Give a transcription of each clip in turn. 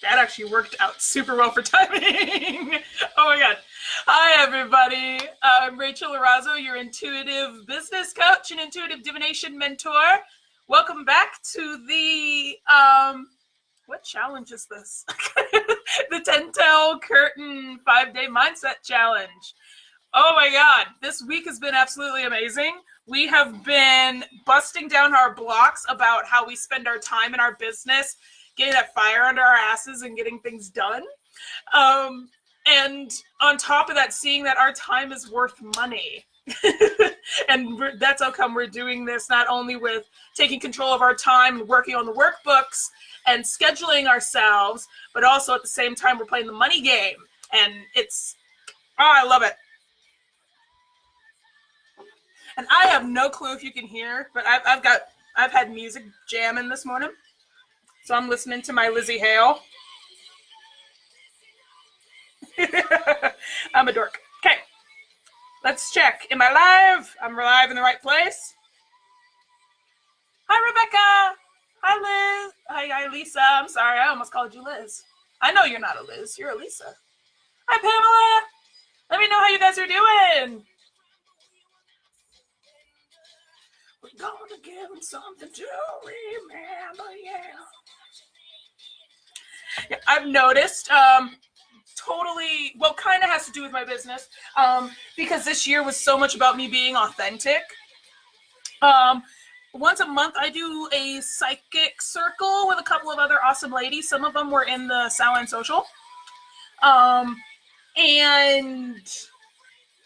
That actually worked out super well for timing. Oh my God. Hi, everybody. I'm Rachel Arazo, your intuitive business coach and intuitive divination mentor. Welcome back to the, what challenge is this? The 10-Tail Curtain 5-Day Mindset Challenge. Oh my God. This week has been absolutely amazing. We have been busting down our blocks about how we spend our time in our business, getting that fire under our asses and getting things done. And on top of that, seeing that our time is worth money. And that's how come we're doing this, not only with taking control of our time and working on the workbooks and scheduling ourselves, but also at the same time, we're playing the money game. And it's, I love it. And I have no clue if you can hear, but I've had music jamming this morning. So I'm listening to my Lzzy Hale. I'm a dork. Okay, let's check. Am I live? I'm live in the right place. Hi, Rebecca. Hi, Liz. Hi, Lisa. I'm sorry, I almost called you Liz. I know you're not a Liz. You're a Lisa. Hi, Pamela. Let me know how you guys are doing. We're gonna give them something to remember, yeah. I've noticed, totally, well, kind of has to do with my business, because this year was so much about me being authentic. Once a month, I do a psychic circle with a couple of other awesome ladies. Some of them were in the Salon Social. And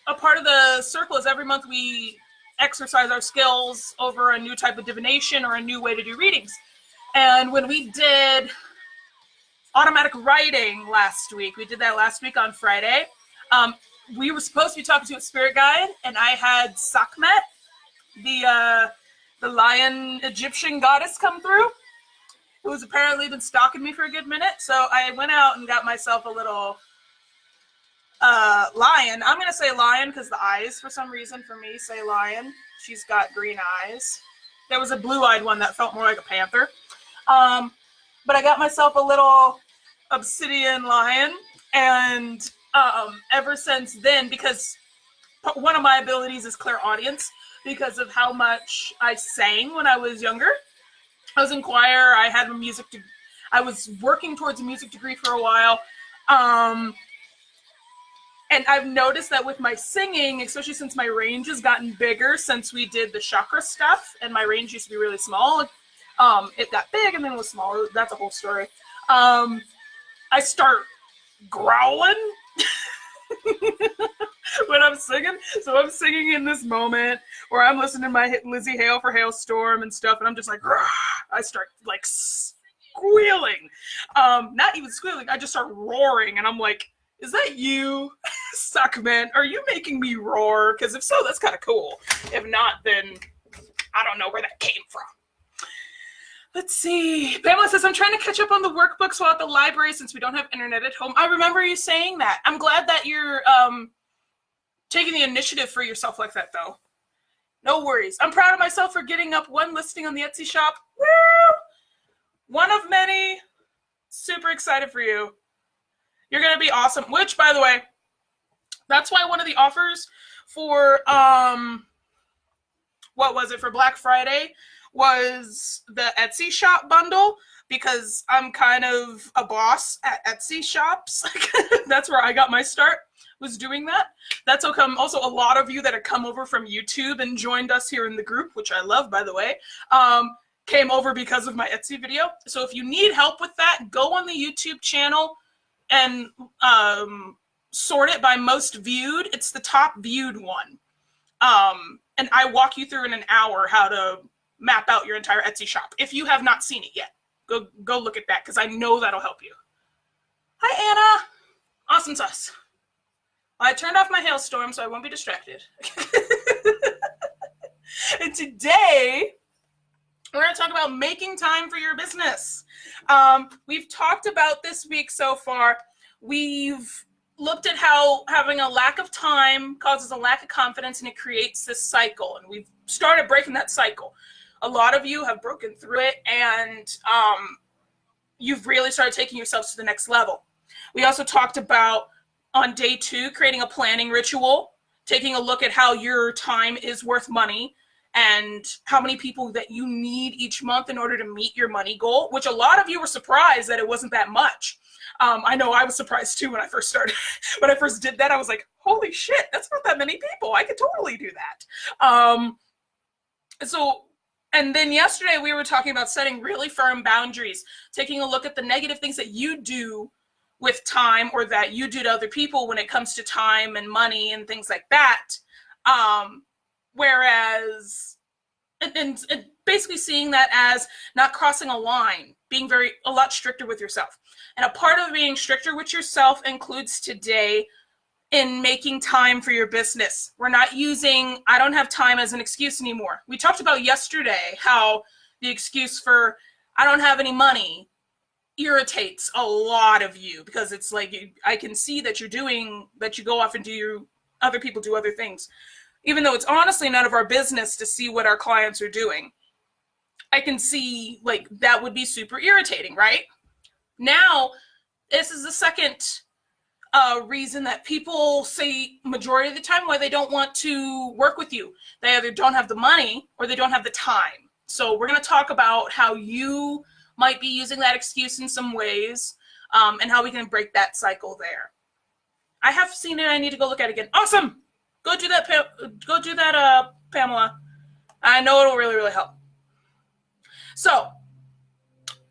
a part of the circle is every month we exercise our skills over a new type of divination or a new way to do readings. And when we did automatic writing last week, we did that last week on Friday, we were supposed to be talking to a spirit guide, and I had Sekhmet, the lion Egyptian goddess, come through, who's apparently been stalking me for a good minute. So I went out and got myself a little lion. I'm going to say lion because the eyes, for some reason, for me, say lion. She's got green eyes. There was a blue-eyed one that felt more like a panther. But I got myself a little obsidian lion. And ever since then, because one of my abilities is clairaudience, because of how much I sang when I was younger. I was in choir. I had I was working towards a music degree for a while. And I've noticed that with my singing, especially since my range has gotten bigger since we did the chakra stuff, and my range used to be really small. It got big and then was smaller. That's a whole story. I start growling when I'm singing. So I'm singing in this moment where I'm listening to my Lzzy Hale for Hailstorm and stuff, and I'm just like, rah! I start like squealing. Not even squealing. I just start roaring, and I'm like, is that you, Sekhmet? Are you making me roar? Because if so, that's kind of cool. If not, then I don't know where that came from. Let's see. Pamela says, I'm trying to catch up on the workbooks while at the library since we don't have internet at home. I remember you saying that. I'm glad that you're taking the initiative for yourself like that, though. No worries. I'm proud of myself for getting up one listing on the Etsy shop. Woo! One of many. Super excited for you. You're going to be awesome. Which, by the way, that's why one of the offers for, for Black Friday was the Etsy shop bundle, because I'm kind of a boss at Etsy shops. That's where I got my start, was doing that. That's how come also a lot of you that have come over from YouTube and joined us here in the group, which I love, by the way, came over because of my Etsy video. So if you need help with that, go on the YouTube channel and sort it by most viewed. It's the top viewed one. And I walk you through in an hour how to map out your entire Etsy shop. If you have not seen it yet, go look at that, because I know that'll help you. Hi, Anna. Awesome sauce. I turned off my Hailstorm so I won't be distracted. And today, we're going to talk about making time for your business. We've talked about this week so far. We've looked at how having a lack of time causes a lack of confidence, and it creates this cycle. And we've started breaking that cycle. A lot of you have broken through it, and you've really started taking yourselves to the next level. We also talked about on day 2, creating a planning ritual, taking a look at how your time is worth money and how many people that you need each month in order to meet your money goal, which a lot of you were surprised that it wasn't that much. I know I was surprised too when I first started. When I first did that, I was like, holy shit, that's not that many people. I could totally do that. And then yesterday we were talking about setting really firm boundaries, taking a look at the negative things that you do with time or that you do to other people when it comes to time and money and things like that. Whereas, and basically seeing that as not crossing a line, being a lot stricter with yourself. And a part of being stricter with yourself includes today in making time for your business. We're not using, I don't have time as an excuse anymore. We talked about yesterday how the excuse for, I don't have any money irritates a lot of you because it's like, I can see that you go off and do other people do other things. Even though it's honestly none of our business to see what our clients are doing. I can see like that would be super irritating, right? Now, this is the second reason that people say majority of the time why they don't want to work with you. They either don't have the money or they don't have the time. So we're going to talk about how you might be using that excuse in some ways and how we can break that cycle there. I have seen it. I need to go look at it again. Awesome. Go do that, Pamela. I know it'll really, really help. So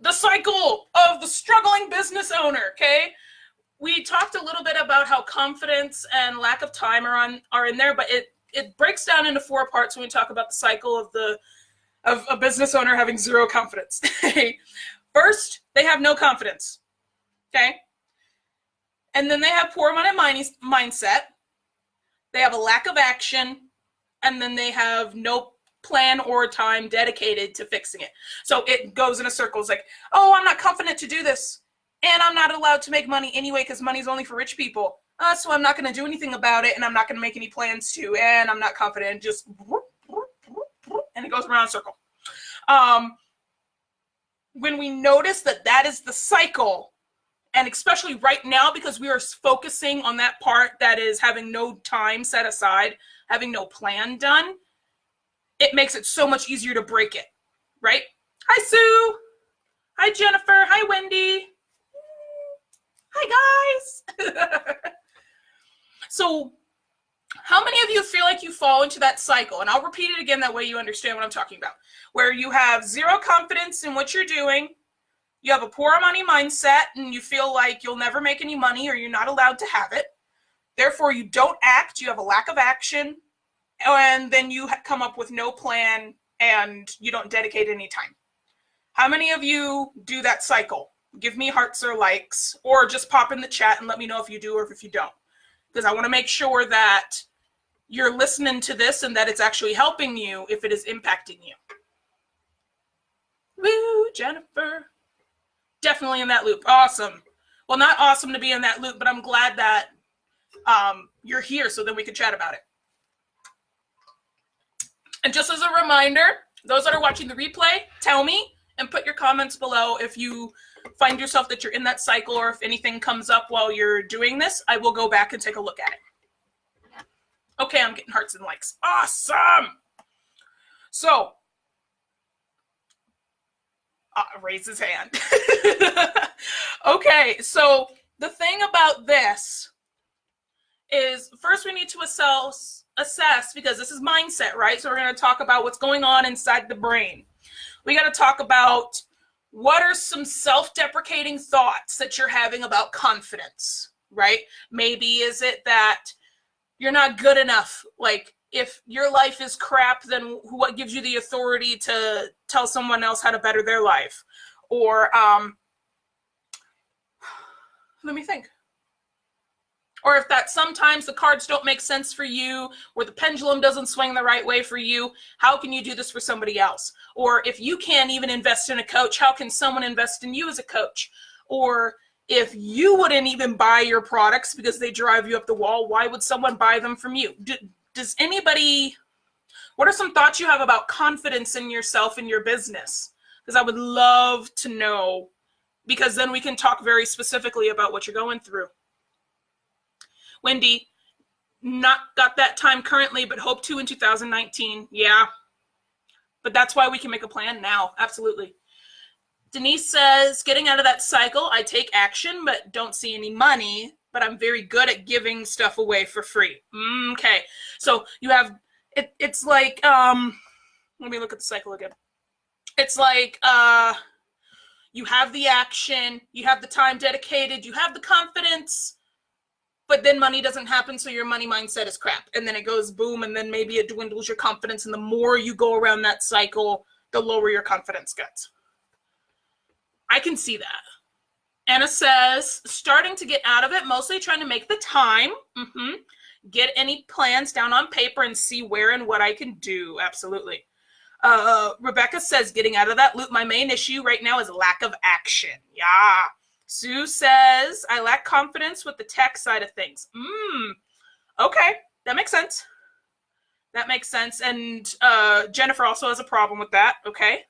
the cycle of the struggling business owner, okay? We talked a little bit about how confidence and lack of time are in there, but it breaks down into 4 parts when we talk about the cycle of a business owner having zero confidence. First, they have no confidence, okay? And then they have poor money mindset. They have a lack of action, and then they have no plan or time dedicated to fixing it. So it goes in a circle. It's like, oh, I'm not confident to do this. And I'm not allowed to make money anyway because money's only for rich people. So I'm not going to do anything about it, and I'm not going to make any plans to, and I'm not confident. Just whoop, whoop, whoop, whoop, and it goes around in a circle. When we notice that is the cycle, and especially right now because we are focusing on that part that is having no time set aside, having no plan done, it makes it so much easier to break it, right? Hi, Sue. Hi, Jennifer. Hi, Wendy. Hi, guys. So how many of you feel like you fall into that cycle? And I'll repeat it again, that way you understand what I'm talking about. Where you have zero confidence in what you're doing, you have a poor money mindset, and you feel like you'll never make any money or you're not allowed to have it. Therefore, you don't act, you have a lack of action, and then you come up with no plan and you don't dedicate any time. How many of you do that cycle? Give me hearts or likes, or just pop in the chat and let me know if you do or if you don't. Because I want to make sure that you're listening to this and that it's actually helping you if it is impacting you. Woo, Jennifer. Definitely in that loop. Awesome. Well, not awesome to be in that loop, but I'm glad that you're here so then we can chat about it. And just as a reminder, those that are watching the replay, tell me and put your comments below if you find yourself that you're in that cycle or if anything comes up while you're doing this. I will go back and take a look at it. Okay, I'm getting hearts and likes. Awesome. So, raise his hand. Okay, so the thing about this is first we need to assess, because this is mindset, right? So we're going to talk about what's going on inside the brain. We got to talk about what are some self-deprecating thoughts that you're having about confidence, right? Maybe is it that you're not good enough? Like if your life is crap, then what gives you the authority to tell someone else how to better their life? Or let me think. Or if that sometimes the cards don't make sense for you, or the pendulum doesn't swing the right way for you, how can you do this for somebody else? Or if you can't even invest in a coach, how can someone invest in you as a coach? Or if you wouldn't even buy your products because they drive you up the wall, why would someone buy them from you? Does anybody, what are some thoughts you have about confidence in yourself and your business? Because I would love to know because then we can talk very specifically about what you're going through. Wendy, not got that time currently, but hope to in 2019. Yeah, but that's why we can make a plan now. Absolutely. Denise says, getting out of that cycle, I take action, but don't see any money, but I'm very good at giving stuff away for free. Okay. So you have, it's like, let me look at the cycle again. It's like, you have the action, you have the time dedicated, you have the confidence, but then money doesn't happen, so your money mindset is crap. And then it goes boom, and then maybe it dwindles your confidence, and the more you go around that cycle, the lower your confidence gets. I can see that. Anna says, starting to get out of it, mostly trying to make the time. Get any plans down on paper and see where and what I can do. Absolutely. Rebecca says, getting out of that loop, my main issue right now is lack of action. Yeah. Sue says, I lack confidence with the tech side of things. Okay, that makes sense. That makes sense. And Jennifer also has a problem with that. Okay.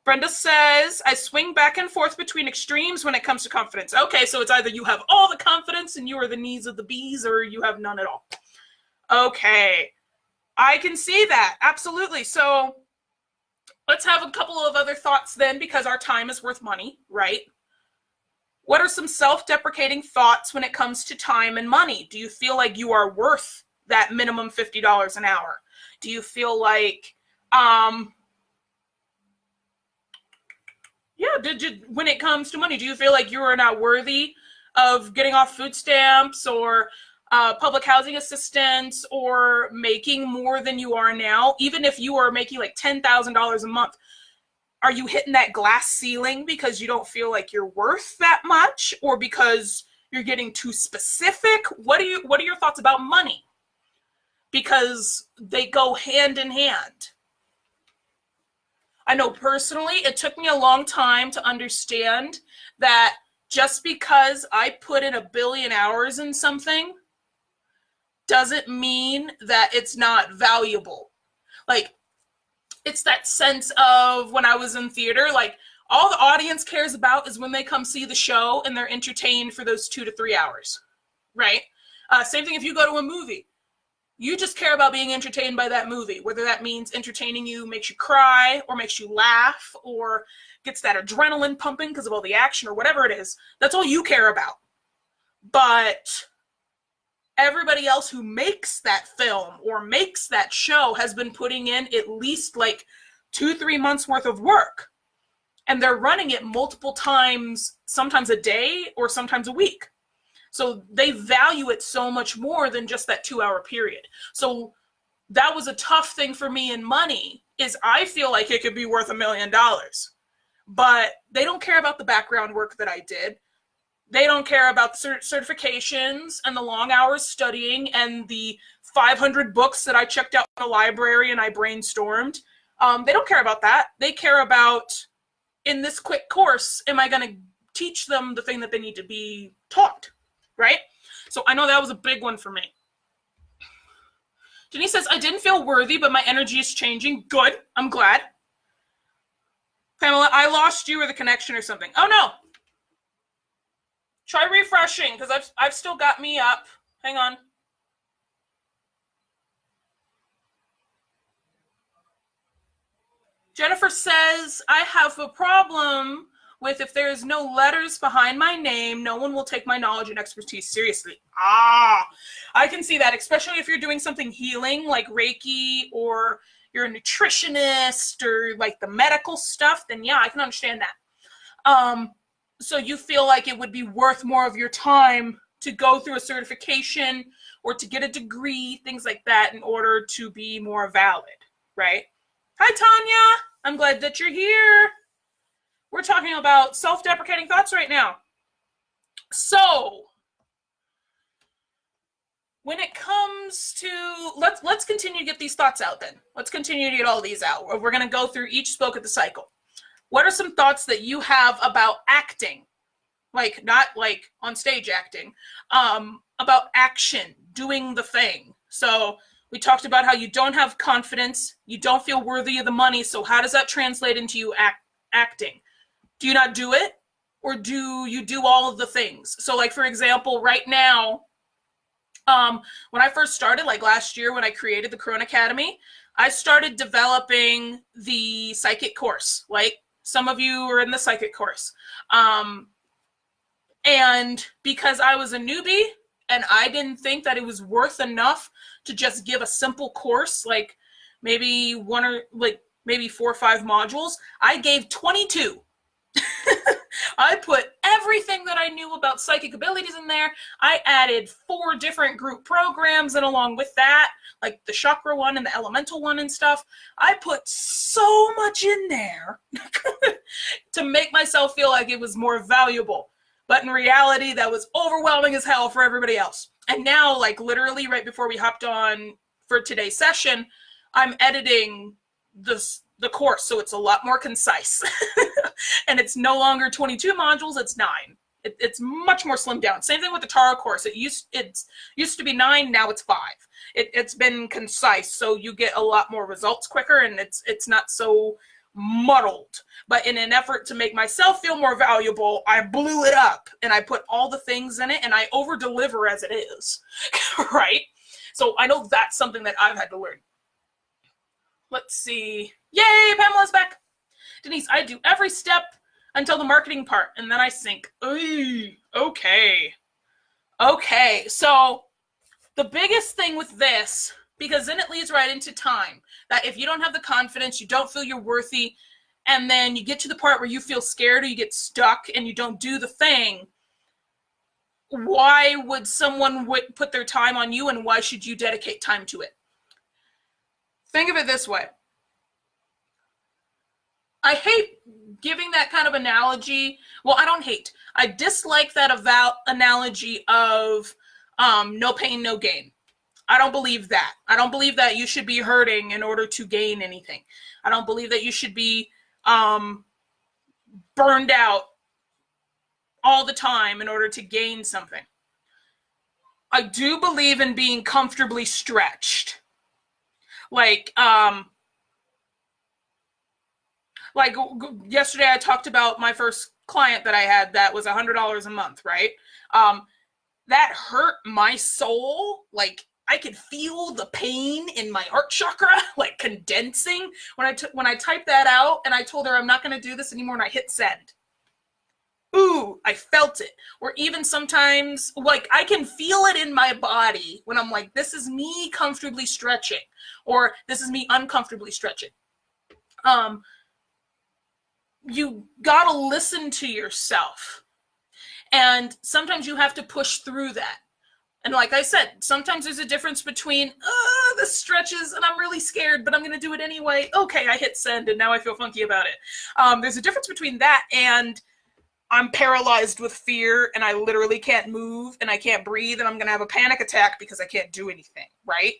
Brenda says, I swing back and forth between extremes when it comes to confidence. Okay, so it's either you have all the confidence and you are the knees of the bees, or you have none at all. Okay, I can see that. Absolutely. So let's have a couple of other thoughts then, because our time is worth money, right? What are some self-deprecating thoughts when it comes to time and money? Do you feel like you are worth that minimum $50 an hour? Do you feel like, when it comes to money, do you feel like you are not worthy of getting off food stamps or public housing assistance or making more than you are now? Even if you are making like $10,000 a month, are you hitting that glass ceiling because you don't feel like you're worth that much, or because you're getting too specific? What are your thoughts about money? Because they go hand in hand. I know personally, it took me a long time to understand that just because I put in 1 billion hours in something doesn't mean that it's not valuable. Like, it's that sense of when I was in theater, like, all the audience cares about is when they come see the show and they're entertained for those 2 to 3 hours, right? Same thing if you go to a movie. You just care about being entertained by that movie, whether that means entertaining you makes you cry or makes you laugh or gets that adrenaline pumping because of all the action or whatever it is. That's all you care about. But everybody else who makes that film or makes that show has been putting in at least like 2-3 months worth of work. And they're running it multiple times, sometimes a day or sometimes a week. So they value it so much more than just that 2-hour period. So that was a tough thing for me in money, is I feel like it could be worth $1 million. But they don't care about the background work that I did. They don't care about the certifications and the long hours studying and the 500 books that I checked out in the library and I brainstormed. They don't care about that. They care about, in this quick course, am I going to teach them the thing that they need to be taught? Right? So I know that was a big one for me. Denise says, I didn't feel worthy, but my energy is changing. Good. I'm glad. Pamela, I lost you or the connection or something. Oh, no. Try refreshing, because I've still got me up. Hang on. Jennifer says, I have a problem with if there is no letters behind my name, no one will take my knowledge and expertise seriously. I can see that, especially if you're doing something healing like Reiki, or you're a nutritionist, or like the medical stuff, then yeah, I can understand that. So you feel like it would be worth more of your time to go through a certification or to get a degree, things like that, in order to be more valid, right? Hi, Tanya. I'm glad that you're here. We're talking about self-deprecating thoughts right now. So when it comes to, let's continue to get these thoughts out then. Let's continue to get all these out. We're going to go through each spoke of the cycle. What are some thoughts that you have about acting? Like, not like on stage acting, about action, doing the thing. So we talked about how you don't have confidence, you don't feel worthy of the money. So how does that translate into you acting? Do you not do it? or do you do all of the things? So like, for example, right now, when I first started, like last year when I created the Crone Academy, I started developing the psychic course. Like some of you are in the psychic course. And because I was a newbie and I didn't think that it was worth enough to just give a simple course, like maybe maybe 4 or 5 modules, I gave 22. I put everything that I knew about psychic abilities in there. I added 4 different group programs, and along with that, like the chakra one and the elemental one and stuff, I put so much in there to make myself feel like it was more valuable. But in reality, that was overwhelming as hell for everybody else. And now, like literally right before we hopped on for today's session, I'm editing the course, so it's a lot more concise. And it's no longer 22 modules, it's 9. It's much more slimmed down. Same thing with the Tarot course. It used to be 9, now it's 5. It's been concise, so you get a lot more results quicker, and it's not so muddled. But in an effort to make myself feel more valuable, I blew it up and I put all the things in it, and I over deliver as it is. Right? So I know that's something that I've had to learn. Let's see. Yay, Pamela's back. Denise, I do every step until the marketing part, and then I sink. Ooh, okay. Okay, so the biggest thing with this, because then it leads right into time, that if you don't have the confidence, you don't feel you're worthy, and then you get to the part where you feel scared or you get stuck and you don't do the thing, why would someone put their time on you, and why should you dedicate time to it? Think of it this way. I hate giving that kind of analogy. Well, I don't hate. I dislike that analogy of no pain, no gain. I don't believe that. I don't believe that you should be hurting in order to gain anything. I don't believe that you should be burned out all the time in order to gain something. I do believe in being comfortably stretched. Like yesterday I talked about my first client that I had that was $100 a month, right? That hurt my soul. Like I could feel the pain in my heart chakra, like condensing when I typed that out, and I told her I'm not going to do this anymore, and I hit send. Ooh, I felt it. Or even sometimes, like I can feel it in my body when I'm like, this is me comfortably stretching, or this is me uncomfortably stretching. You gotta listen to yourself. And sometimes you have to push through that. And like I said, sometimes there's a difference between, this stretches and I'm really scared, but I'm going to do it anyway. Okay, I hit send and now I feel funky about it. There's a difference between that and I'm paralyzed with fear and I literally can't move and I can't breathe and I'm going to have a panic attack because I can't do anything, right?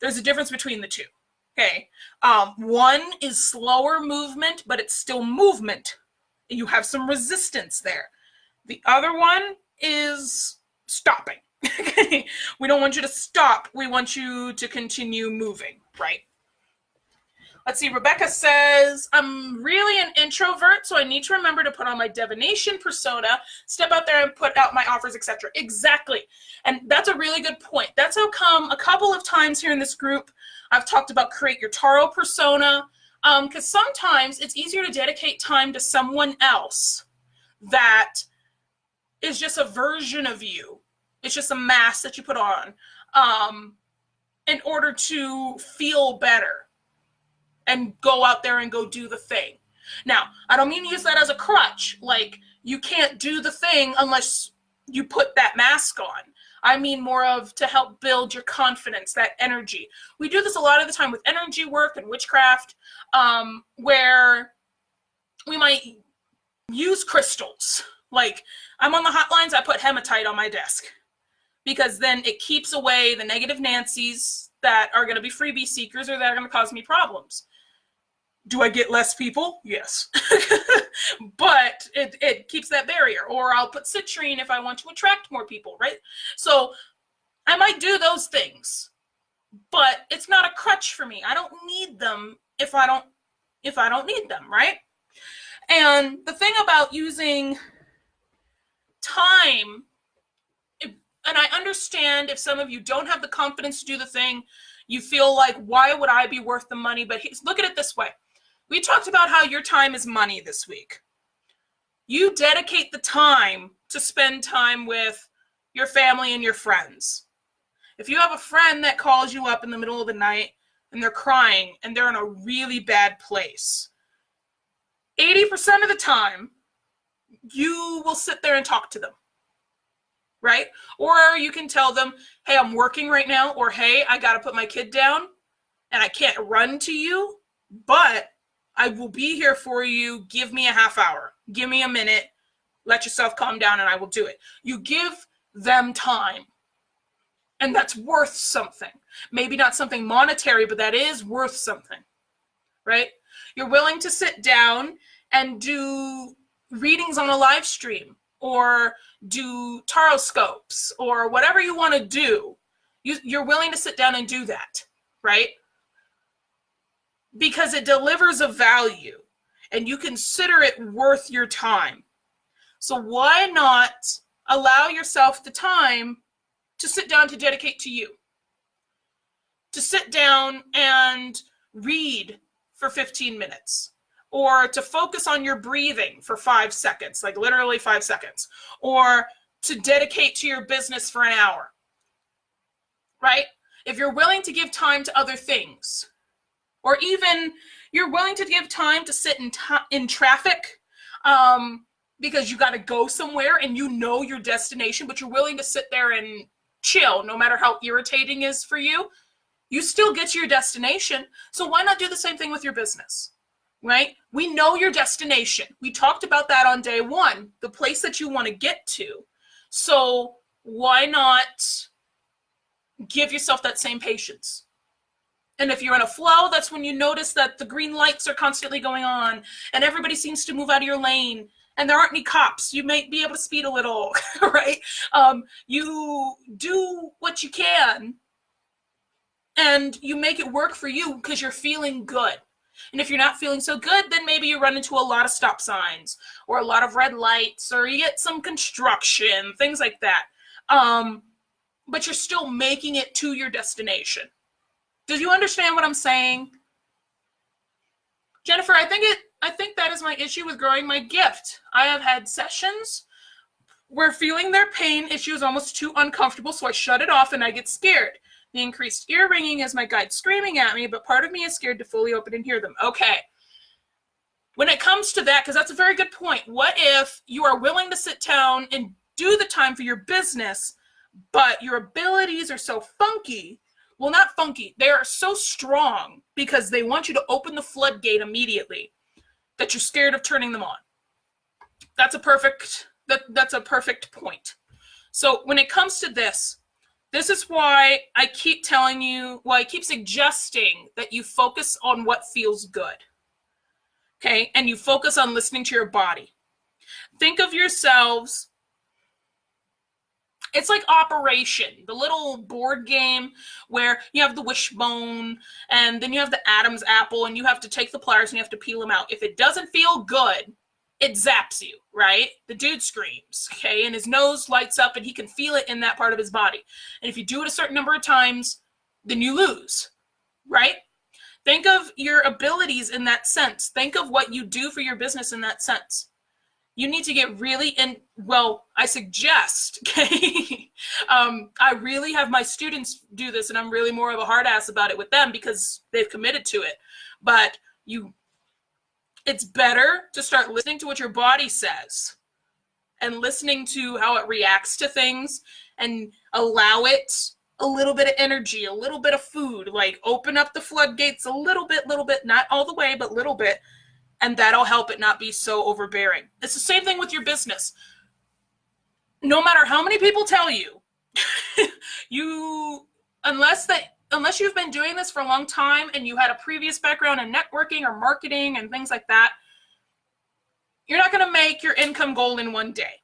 There's a difference between the two. Okay. One is slower movement, but it's still movement. You have some resistance there. The other one is stopping. We don't want you to stop. We want you to continue moving, right? Let's see. Rebecca says, I'm really an introvert, so I need to remember to put on my divination persona, step out there and put out my offers, etc. Exactly. And that's a really good point. That's how come a couple of times here in this group, I've talked about create your tarot persona, because sometimes it's easier to dedicate time to someone else that is just a version of you. It's just a mask that you put on in order to feel better and go out there and go do the thing. Now, I don't mean to use that as a crutch. Like, you can't do the thing unless you put that mask on. I mean more of to help build your confidence, that energy. We do this a lot of the time with energy work and witchcraft, where we might use crystals. Like, I'm on the hotlines, I put hematite on my desk. Because then it keeps away the negative Nancy's that are going to be freebie seekers or that are going to cause me problems. Do I get less people? Yes. But it keeps that barrier. Or I'll put citrine if I want to attract more people, right? So I might do those things, but it's not a crutch for me. I don't need them if I don't need them, right? And the thing about using time, and I understand if some of you don't have the confidence to do the thing, you feel like, why would I be worth the money? But look at it this way. We talked about how your time is money this week. You dedicate the time to spend time with your family and your friends. If you have a friend that calls you up in the middle of the night and they're crying and they're in a really bad place, 80% of the time, you will sit there and talk to them, right? Or you can tell them, hey, I'm working right now, or hey, I got to put my kid down and I can't run to you, but I will be here for you. Give me a half hour. Give me a minute. Let yourself calm down and I will do it. You give them time. And that's worth something. Maybe not something monetary, but that is worth something, right? You're willing to sit down and do readings on a live stream or do taroscopes or whatever you want to do. You're willing to sit down and do that, right? Because it delivers a value and you consider it worth your time. So why not allow yourself the time to sit down to dedicate to you? To sit down and read for 15 minutes. Or to focus on your breathing for 5 seconds, like literally 5 seconds. Or to dedicate to your business for an hour. Right? If you're willing to give time to other things, or even you're willing to give time to sit in traffic because you got to go somewhere and you know your destination, but you're willing to sit there and chill, no matter how irritating it is for you, you still get to your destination. So why not do the same thing with your business, right? We know your destination. We talked about that on day one, the place that you want to get to. So why not give yourself that same patience? And if you're in a flow, that's when you notice that the green lights are constantly going on and everybody seems to move out of your lane and there aren't any cops. You may be able to speed a little, right? You do what you can and you make it work for you because you're feeling good. And if you're not feeling so good, then maybe you run into a lot of stop signs or a lot of red lights or you get some construction, things like that. But you're still making it to your destination. Do you understand what I'm saying? Jennifer, I think that is my issue with growing my gift. I have had sessions where feeling their pain issue is almost too uncomfortable, so I shut it off and I get scared. The increased ear ringing is my guide screaming at me, but part of me is scared to fully open and hear them. Okay. When it comes to that, because that's a very good point, what if you are willing to sit down and do the time for your business, but your abilities are so funky? Well, not funky. They are so strong because they want you to open the floodgate immediately that you're scared of turning them on. That's a perfect point. So when it comes to this is why I keep telling you, I keep suggesting that you focus on what feels good. Okay? And you focus on listening to your body. Think of yourselves. It's like Operation, the little board game where you have the wishbone and then you have the Adam's apple and you have to take the pliers and you have to peel them out. If it doesn't feel good, it zaps you, right? The dude screams, okay? And his nose lights up and he can feel it in that part of his body. And if you do it a certain number of times, then you lose, right? Think of your abilities in that sense. Think of what you do for your business in that sense. You need to get really I suggest, okay? I really have my students do this and I'm really more of a hard ass about it with them because they've committed to it. But it's better to start listening to what your body says and listening to how it reacts to things and allow it a little bit of energy, a little bit of food, like open up the floodgates a little bit, not all the way, but little bit. And that'll help it not be so overbearing. It's the same thing with your business. No matter how many people tell you, unless you've been doing this for a long time and you had a previous background in networking or marketing and things like that, you're not going to make your income goal in one day.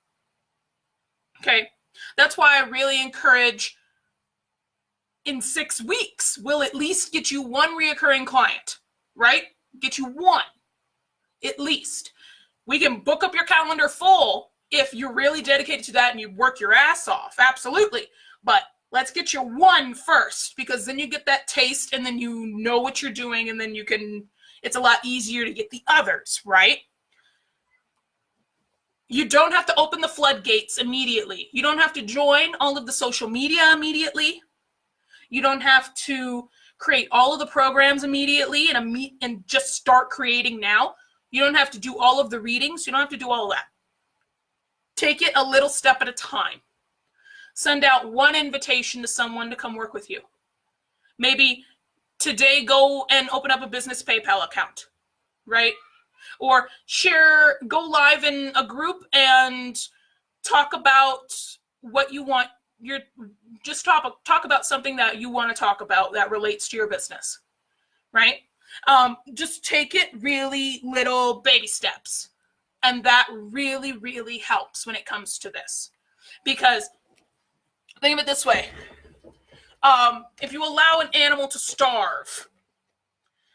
Okay? That's why I really encourage in 6 weeks, we'll at least get you one reoccurring client, right? Get you one. At least. We can book up your calendar full if you're really dedicated to that and you work your ass off, absolutely. But let's get you one first, because then you get that taste and then you know what you're doing, and then it's a lot easier to get the others, right? You don't have to open the floodgates immediately. You don't have to join all of the social media immediately. You don't have to create all of the programs immediately and just start creating now. You don't have to do all of the readings. You don't have to do all of that. Take it a little step at a time. Send out one invitation to someone to come work with you. Maybe today go and open up a business PayPal account, right? Or go live in a group and talk about what you want. Talk about something that you want to talk about that relates to your business, right? Just take it really little baby steps. And that really, really helps when it comes to this. Because think of it this way. If you allow an animal to starve,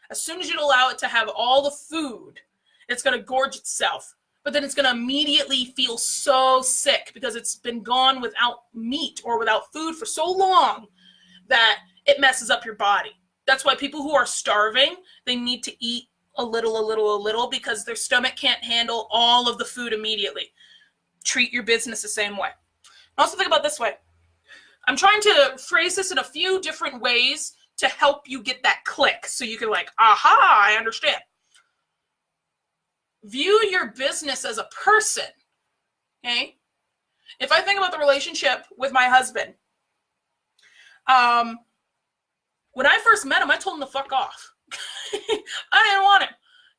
as soon as you allow it to have all the food, it's going to gorge itself. But then it's going to immediately feel so sick because it's been gone without meat or without food for so long that it messes up your body. That's why people who are starving, they need to eat a little, because their stomach can't handle all of the food immediately. Treat your business the same way. Also think about it this way. I'm trying to phrase this in a few different ways to help you get that click so you can aha, I understand. View your business as a person, okay? If I think about the relationship with my husband, when I first met him, I told him to fuck off. I didn't want him.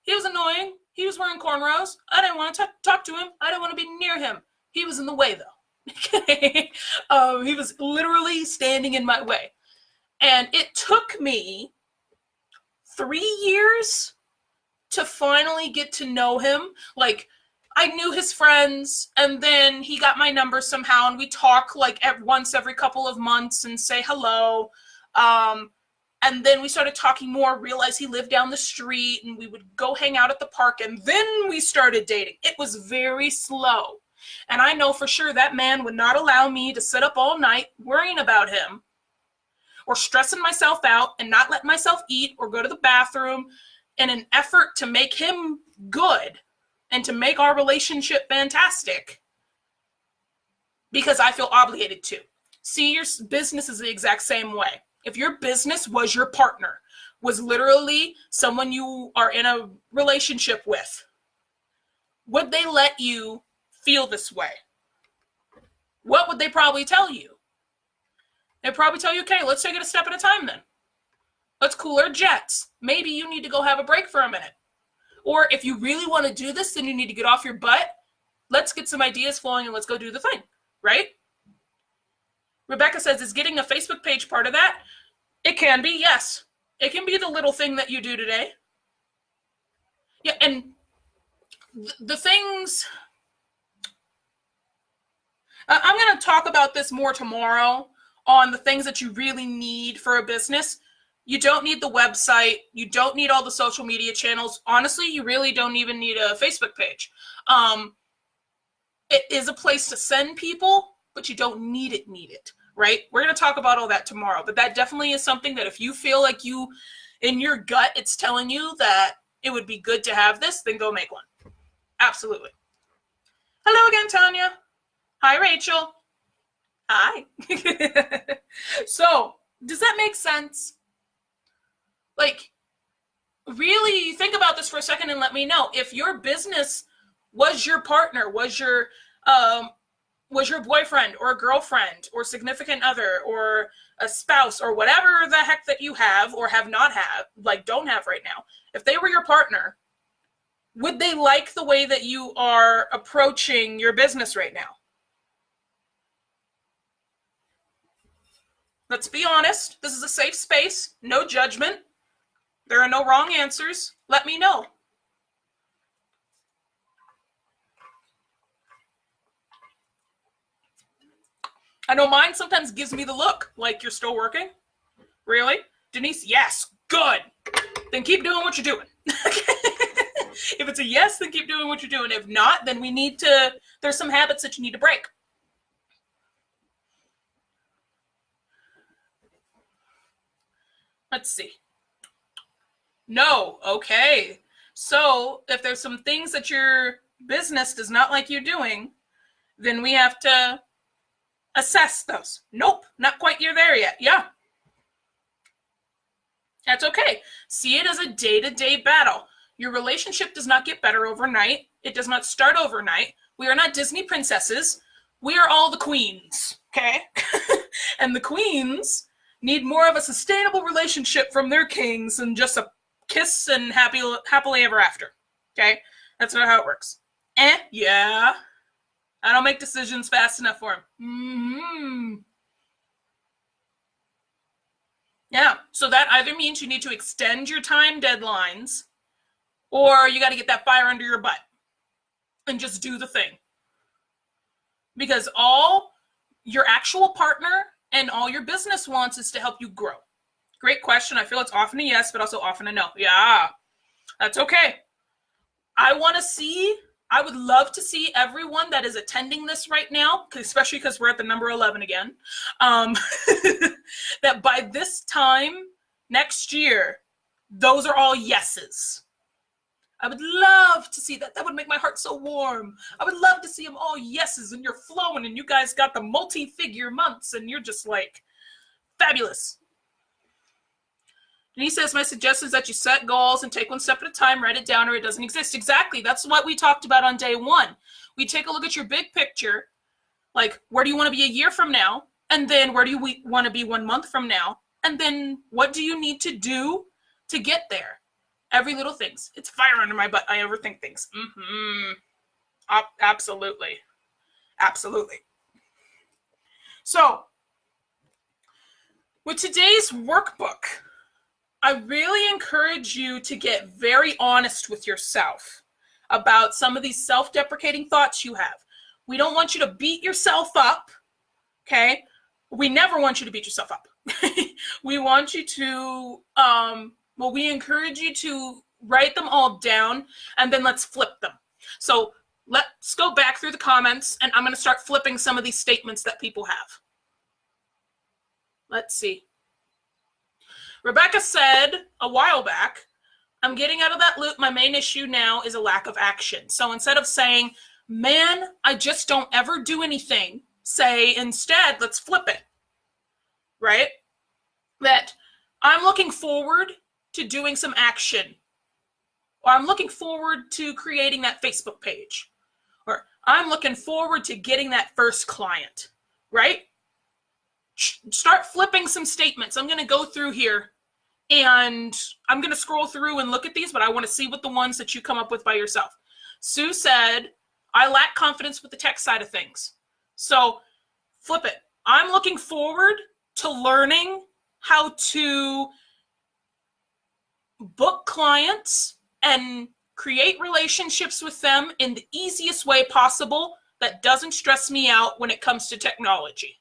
He was annoying. He was wearing cornrows. I didn't want to talk to him. I didn't want to be near him. He was in the way, though. Okay? He was literally standing in my way. And it took me 3 years to finally get to know him. I knew his friends, and then he got my number somehow, and we talk once every couple of months and say hello. And then we started talking more, realized he lived down the street, and we would go hang out at the park, and then we started dating. It was very slow. And I know for sure that man would not allow me to sit up all night worrying about him or stressing myself out and not letting myself eat or go to the bathroom in an effort to make him good and to make our relationship fantastic, because I feel obligated to. See, your business is the exact same way. If your business was your partner, was literally someone you are in a relationship with, would they let you feel this way? What would they probably tell you? They'd probably tell you, okay, let's take it a step at a time then. Let's cool our jets. Maybe you need to go have a break for a minute. Or if you really want to do this, then you need to get off your butt. Let's get some ideas flowing and let's go do the thing, right? Rebecca says, is getting a Facebook page part of that? It can be, yes. It can be the little thing that you do today. Yeah, and the things... I'm going to talk about this more tomorrow on the things that you really need for a business. You don't need the website. You don't need all the social media channels. Honestly, you really don't even need a Facebook page. It is a place to send people, but you don't need it, right? We're going to talk about all that tomorrow, but that definitely is something that if you feel like in your gut, it's telling you that it would be good to have this, then go make one. Absolutely. Hello again, Tanya. Hi, Rachel. Hi. So, does that make sense? Really think about this for a second and let me know. If your business was your partner, was your boyfriend or a girlfriend or significant other or a spouse or whatever the heck that you have or have not have, don't have right now, if they were your partner, would they like the way that you are approaching your business right now? Let's be honest. This is a safe space. No judgment. There are no wrong answers. Let me know. I know mine sometimes gives me the look, like you're still working. Really? Denise, yes. Good. Then keep doing what you're doing. If it's a yes, then keep doing what you're doing. If not, then there's some habits that you need to break. Let's see. No, okay. So if there's some things that your business does not like you doing, then we have to assess those. Nope, not quite there yet. Yeah. That's okay. See it as a day-to-day battle. Your relationship does not get better overnight. It does not start overnight. We are not Disney princesses. We are all the queens, okay? And the queens need more of a sustainable relationship from their kings than just a kiss and happily ever after, okay? That's not how it works. Yeah. I don't make decisions fast enough for him. Yeah, so that either means you need to extend your time deadlines, or you got to get that fire under your butt and just do the thing. Because all your actual partner and all your business wants is to help you grow. Great question. I feel it's often a yes, but also often a no. Yeah, that's okay. I would love to see everyone that is attending this right now, especially because we're at the number 11 again, that by this time next year, those are all yeses. I would love to see that. That would make my heart so warm. I would love to see them all yeses, and you're flowing, and you guys got the multi-figure months, and you're just like fabulous. And he says, my suggestion is that you set goals and take one step at a time, write it down, or it doesn't exist. Exactly. That's what we talked about on day one. We take a look at your big picture, like where do you want to be a year from now? And then where do you want to be 1 month from now? And then what do you need to do to get there? Every little things. It's fire under my butt. I overthink things. Absolutely. Absolutely. So with today's workbook, I really encourage you to get very honest with yourself about some of these self-deprecating thoughts you have. We don't want you to beat yourself up, okay? We never want you to beat yourself up. We want you to, we encourage you to write them all down, and then let's flip them. So let's go back through the comments, and I'm going to start flipping some of these statements that people have. Let's see. Rebecca said a while back, I'm getting out of that loop. My main issue now is a lack of action. So instead of saying, man, I just don't ever do anything, say instead, let's flip it, right? That I'm looking forward to doing some action, or I'm looking forward to creating that Facebook page, or I'm looking forward to getting that first client, right? Start flipping some statements. I'm going to go through here and I'm going to scroll through and look at these, but I want to see what the ones that you come up with by yourself. Sue said, I lack confidence with the tech side of things. So flip it. I'm looking forward to learning how to book clients and create relationships with them in the easiest way possible that doesn't stress me out when it comes to technology.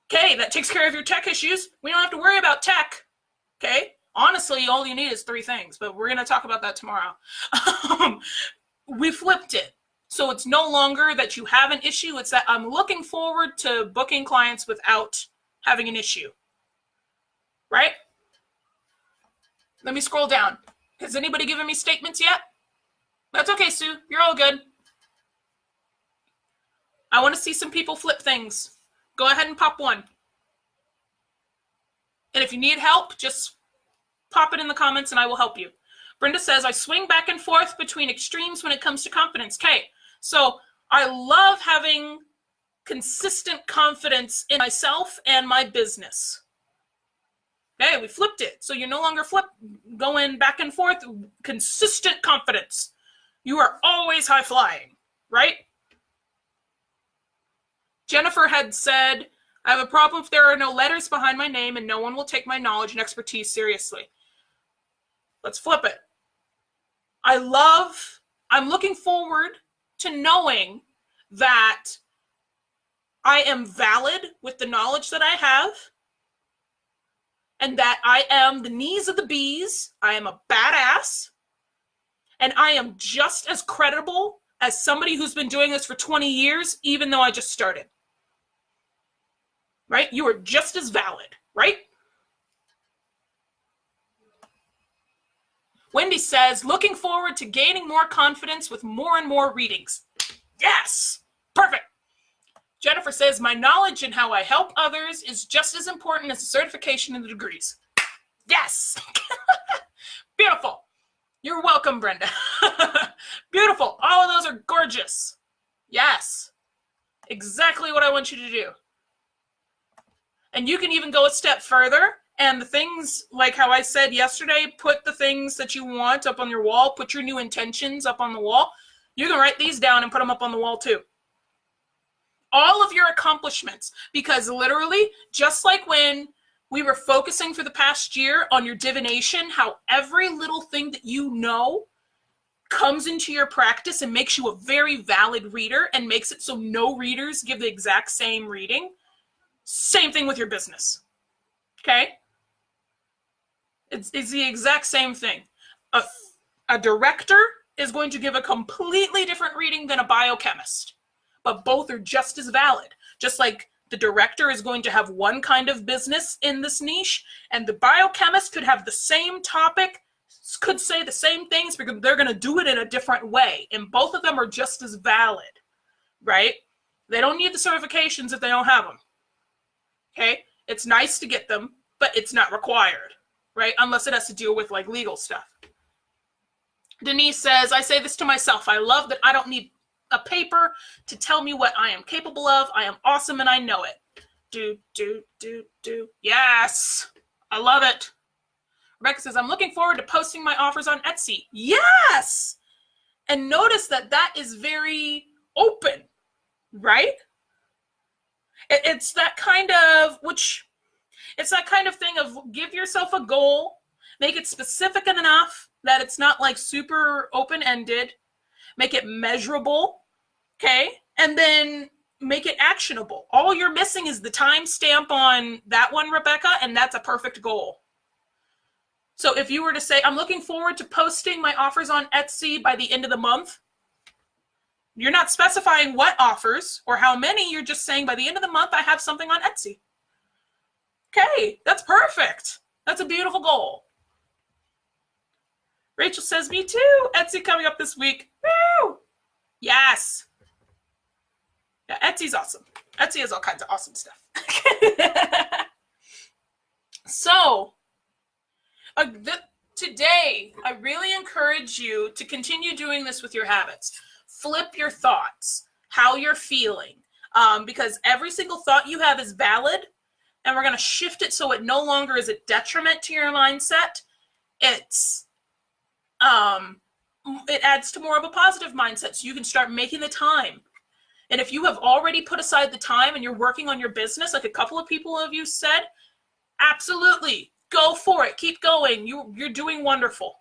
Okay, that takes care of your tech issues. We don't have to worry about tech. Okay, honestly, all you need is 3 things, but we're going to talk about that tomorrow. We flipped it. So it's no longer that you have an issue. It's that I'm looking forward to booking clients without having an issue. Right? Let me scroll down. Has anybody given me statements yet? That's okay, Sue. You're all good. I want to see some people flip things. Go ahead and pop one. And if you need help, just pop it in the comments and I will help you. Brenda says, I swing back and forth between extremes when it comes to confidence. Okay, so I love having consistent confidence in myself and my business. Okay, we flipped it. So you're no longer going back and forth. Consistent confidence. You are always high flying, right? Jennifer had said, I have a problem if there are no letters behind my name and no one will take my knowledge and expertise seriously. Let's flip it. I'm looking forward to knowing that I am valid with the knowledge that I have and that I am the knees of the bees. I am a badass And I am just as credible as somebody who's been doing this for 20 years, even though I just started. Right? You are just as valid, right? Wendy says, looking forward to gaining more confidence with more and more readings. Yes, perfect. Jennifer says, my knowledge and how I help others is just as important as the certification and the degrees. Yes. Beautiful. You're welcome, Brenda. Beautiful. All of those are gorgeous. Yes. Exactly what I want you to do. And you can even go a step further. And the things, like how I said yesterday, put the things that you want up on your wall. Put your new intentions up on the wall. You can write these down and put them up on the wall too. All of your accomplishments. Because literally, just like when we were focusing for the past year on your divination, how every little thing that you know comes into your practice and makes you a very valid reader and makes it so no readers give the exact same reading. Same thing with your business. Okay? It's the exact same thing. A director is going to give a completely different reading than a biochemist, but both are just as valid. Just like the director is going to have one kind of business in this niche, and the biochemist could have the same topic, could say the same things, because they're going to do it in a different way, and both of them are just as valid, right? They don't need the certifications if they don't have them. Okay? It's nice to get them, but it's not required, right? Unless it has to deal with like legal stuff. Denise says, I say this to myself. I love that I don't need a paper to tell me what I am capable of. I am awesome and I know it. Do. Yes. I love it. Rebecca says, I'm looking forward to posting my offers on Etsy. Yes. And notice that that is very open, right? It's that kind of, it's that kind of thing of give yourself a goal, make it specific enough that it's not like super open-ended, make it measurable, okay? And then make it actionable. All you're missing is the timestamp on that one, Rebecca, and that's a perfect goal. So if you were to say, I'm looking forward to posting my offers on Etsy by the end of the month, you're not specifying what offers or how many, you're just saying by the end of the month, I have something on Etsy. Okay, that's perfect. That's a beautiful goal. Rachel says, me too. Etsy coming up this week. Woo! Yes. Yeah, Etsy's awesome. Etsy has all kinds of awesome stuff. So, today, I really encourage you to continue doing this with your habits. Flip your thoughts, how you're feeling, because every single thought you have is valid, and we're going to shift it so it no longer is a detriment to your mindset. It adds to more of a positive mindset, so you can start making the time. And if you have already put aside the time and you're working on your business, like a couple of people of you said, absolutely, go for it. Keep going. You're doing wonderful.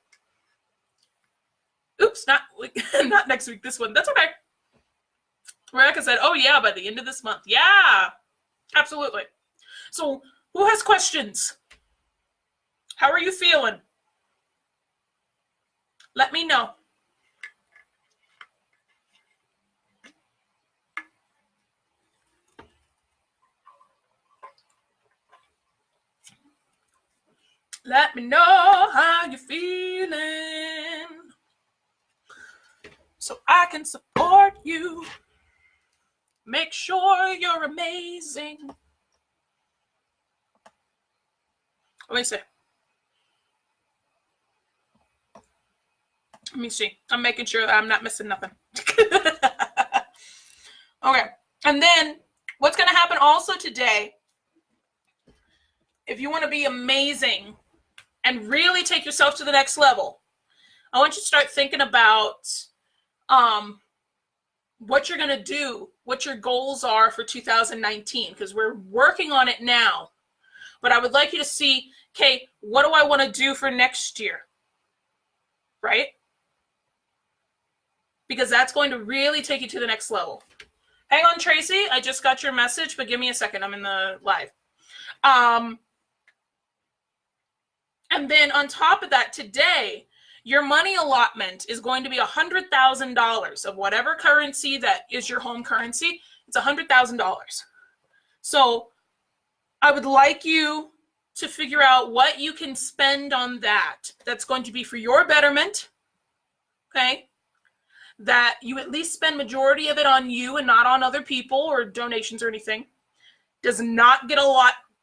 Oops, not next week, this one. That's okay. Rebecca said, oh yeah, by the end of this month. Yeah, absolutely. So who has questions? How are you feeling? Let me know. Let me know how you're feeling so I can support you. Make sure you're amazing. Let me see. Let me see. I'm making sure that I'm not missing nothing. Okay. And then what's going to happen also today, if you want to be amazing and really take yourself to the next level, I want you to start thinking about what you're going to do, what your goals are for 2019, because we're working on it now. But I would like you to see, okay, what do I want to do for next year? Right? Because that's going to really take you to the next level. Hang on, Tracy. I just got your message, but give me a second. I'm in the live. And then on top of that, today, Your money allotment is going to be $100,000 of whatever currency that is your home currency. It's $100,000. So I would like you to figure out what you can spend on that. That's going to be for your betterment, okay? That you at least spend majority of it on you and not on other people or donations or anything. Does not get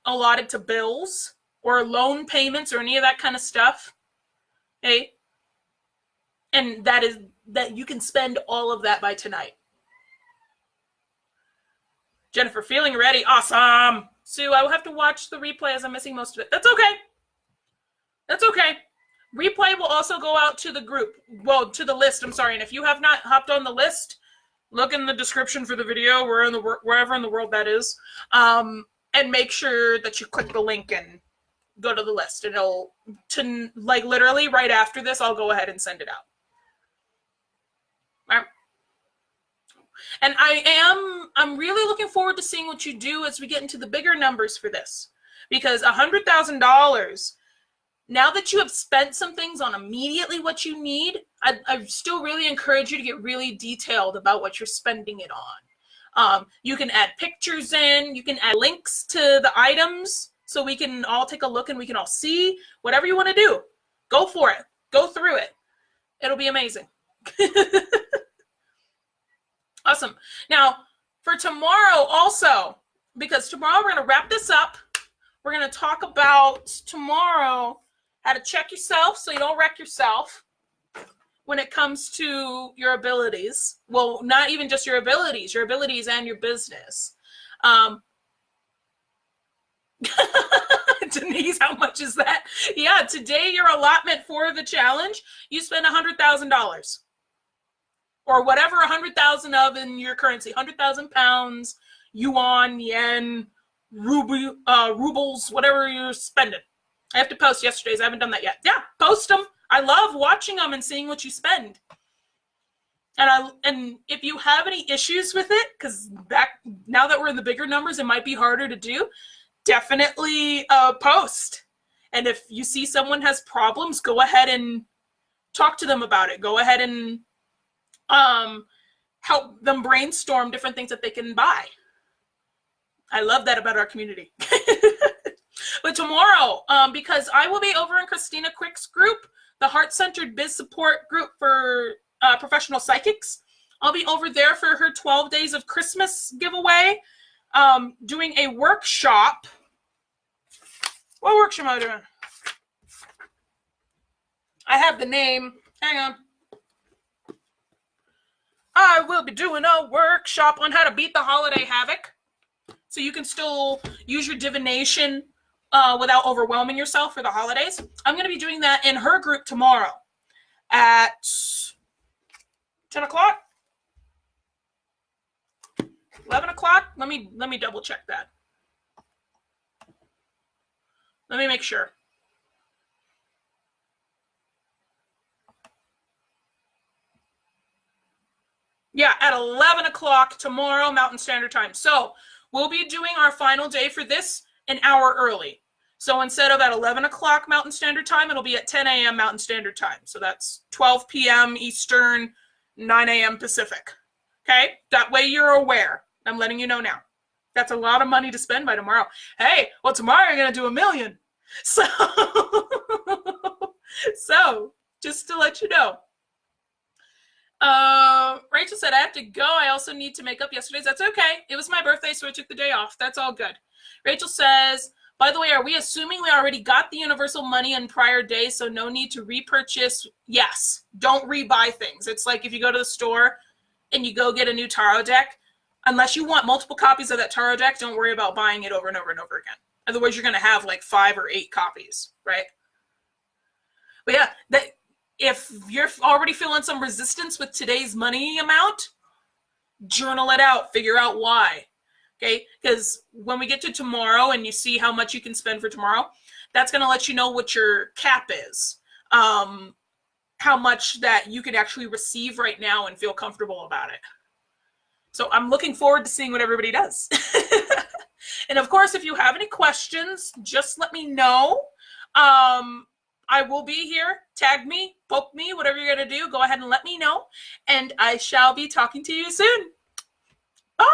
allotted to bills or loan payments or any of that kind of stuff, okay? And that you can spend all of that by tonight. Jennifer, feeling ready. Awesome. Sue, I will have to watch the replay as I'm missing most of it. That's okay. That's okay. Replay will also go out to the group. Well, to the list, I'm sorry. And if you have not hopped on the list, look in the description for the video, wherever in the world that is, and make sure that you click the link and go to the list. And it'll, like literally right after this, I'll go ahead and send it out. And I'm really looking forward to seeing what you do as we get into the bigger numbers for this. Because $100,000, now that you have spent some things on immediately what you need, I still really encourage you to get really detailed about what you're spending it on. You can add pictures in, you can add links to the items so we can all take a look and we can all see. Whatever you want to do, go for it. Go through it. It'll be amazing. Awesome. Now, for tomorrow also, because tomorrow we're going to wrap this up. We're going to talk about tomorrow how to check yourself so you don't wreck yourself when it comes to your abilities. Well, not even just your abilities and your business. Denise, how much is that? Yeah, today your allotment for the challenge, you spend $100,000. Or whatever 100,000 of in your currency, 100,000 pounds, yuan, yen, rubles, whatever you're spending. I have to post yesterday's. I haven't done that yet. Yeah, post them. I love watching them and seeing what you spend. And if you have any issues with it, because now that we're in the bigger numbers, it might be harder to do. Definitely post. And if you see someone has problems, go ahead and talk to them about it. Go ahead and help them brainstorm different things that they can buy. I love that about our community. But tomorrow, because I will be over in Christina Quick's group, the Heart-Centered Biz Support group for professional psychics. I'll be over there for her 12 Days of Christmas giveaway, doing a workshop. What workshop am I doing? I have the name. Hang on. I will be doing a workshop on how to beat the holiday havoc. So you can still use your divination without overwhelming yourself for the holidays. I'm going to be doing that in her group tomorrow at 10 o'clock. 11 o'clock. Let me double check that. Let me make sure. Yeah, at 11 o'clock tomorrow, Mountain Standard Time. So we'll be doing our final day for this an hour early. So instead of at 11 o'clock Mountain Standard Time, it'll be at 10 a.m. Mountain Standard Time. So that's 12 p.m. Eastern, 9 a.m. Pacific. Okay? That way you're aware. I'm letting you know now. That's a lot of money to spend by tomorrow. Hey, well, tomorrow you're going to do $1 million. So, just to let you know. Rachel said, I have to go. I also need to make up yesterday's. That's okay. It was my birthday, so I took the day off. That's all good. Rachel says, by the way, are we assuming we already got the universal money in prior days, so no need to repurchase? Yes. Don't rebuy things. It's like if you go to the store and you go get a new tarot deck, unless you want multiple copies of that tarot deck, don't worry about buying it over and over and over again. Otherwise, you're going to have like 5 or 8 copies, right? But yeah, if you're already feeling some resistance with today's money amount, journal it out, figure out why, okay? Because when we get to tomorrow and you see how much you can spend for tomorrow, that's going to let you know what your cap is, how much that you can actually receive right now and feel comfortable about it. So I'm looking forward to seeing what everybody does. And of course, if you have any questions, just let me know. I will be here. Tag me, poke me, whatever you're going to do. Go ahead and let me know. And I shall be talking to you soon. Bye.